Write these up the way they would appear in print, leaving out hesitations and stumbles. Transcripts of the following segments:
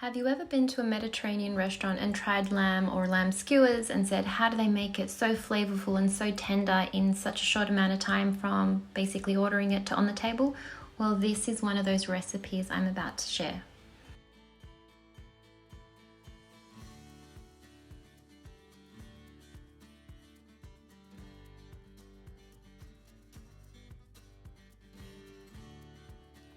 Have you ever been to a Mediterranean restaurant and tried lamb or lamb skewers and said, how do they make it so flavorful and so tender in such a short amount of time from basically ordering it to on the table? Well, this is one of those recipes I'm about to share.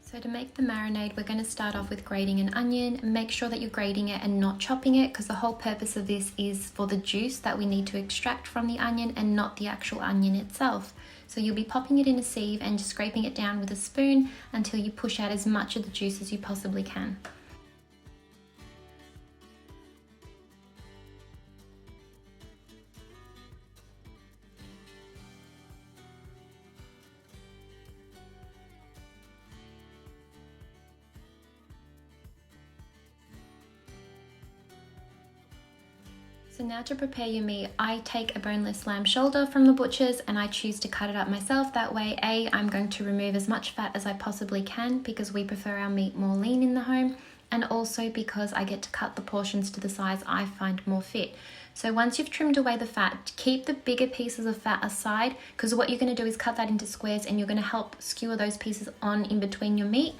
So to make the marinade, we're going to start off with grating an onion. Make sure that you're grating it and not chopping it, because the whole purpose of this is for the juice that we need to extract from the onion and not the actual onion itself. So you'll be popping it in a sieve and just scraping it down with a spoon until you push out as much of the juice as you possibly can. So now to prepare your meat, I take a boneless lamb shoulder from the butcher's and I choose to cut it up myself. That way, I'm going to remove as much fat as I possibly can because we prefer our meat more lean in the home, and also because I get to cut the portions to the size I find more fit. So once you've trimmed away the fat, keep the bigger pieces of fat aside, because what you're going to do is cut that into squares and you're going to help skewer those pieces on in between your meat.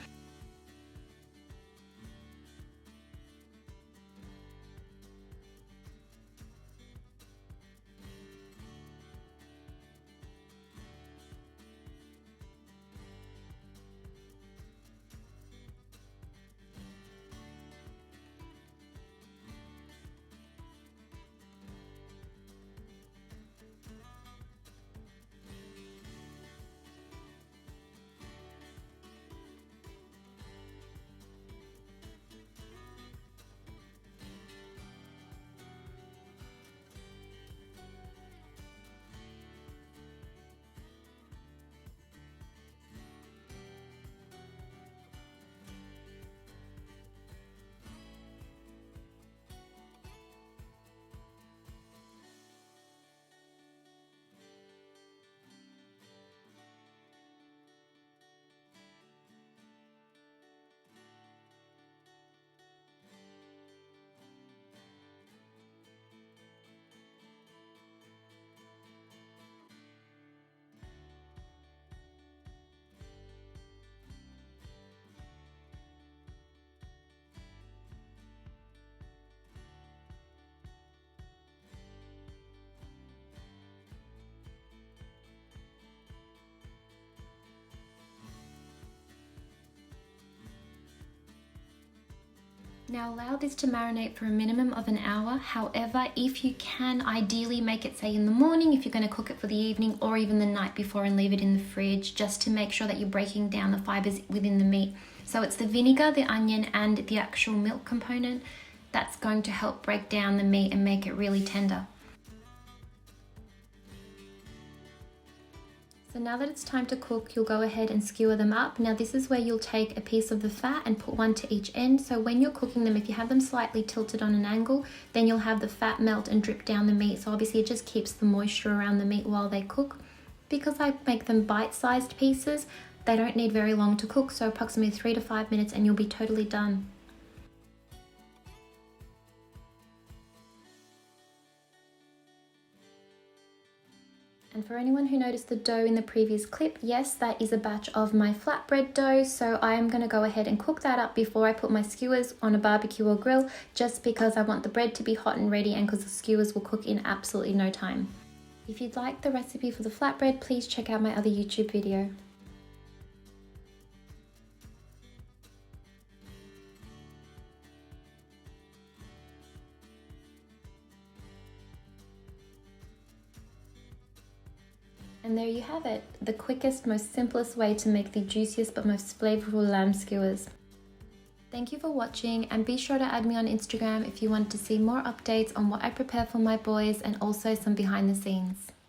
Now allow this to marinate for a minimum of an hour. However, if you can, ideally make it say in the morning if you're going to cook it for the evening, or even the night before and leave it in the fridge, just to make sure that you're breaking down the fibers within the meat. So it's the vinegar, the onion and the actual milk component that's going to help break down the meat and make it really tender. So now that it's time to cook, you'll go ahead and skewer them up. Now this is where you'll take a piece of the fat and put one to each end. So when you're cooking them, if you have them slightly tilted on an angle, then you'll have the fat melt and drip down the meat. So obviously it just keeps the moisture around the meat while they cook. Because I make them bite-sized pieces, they don't need very long to cook. So approximately 3 to 5 minutes and you'll be totally done. And for anyone who noticed the dough in the previous clip, yes, that is a batch of my flatbread dough. So I am going to go ahead and cook that up before I put my skewers on a barbecue or grill, just because I want the bread to be hot and ready and because the skewers will cook in absolutely no time. If you'd like the recipe for the flatbread, please check out my other YouTube video. And there you have it, the quickest, most simplest way to make the juiciest but most flavorful lamb skewers. Thank you for watching, and be sure to add me on Instagram if you want to see more updates on what I prepare for my boys and also some behind the scenes.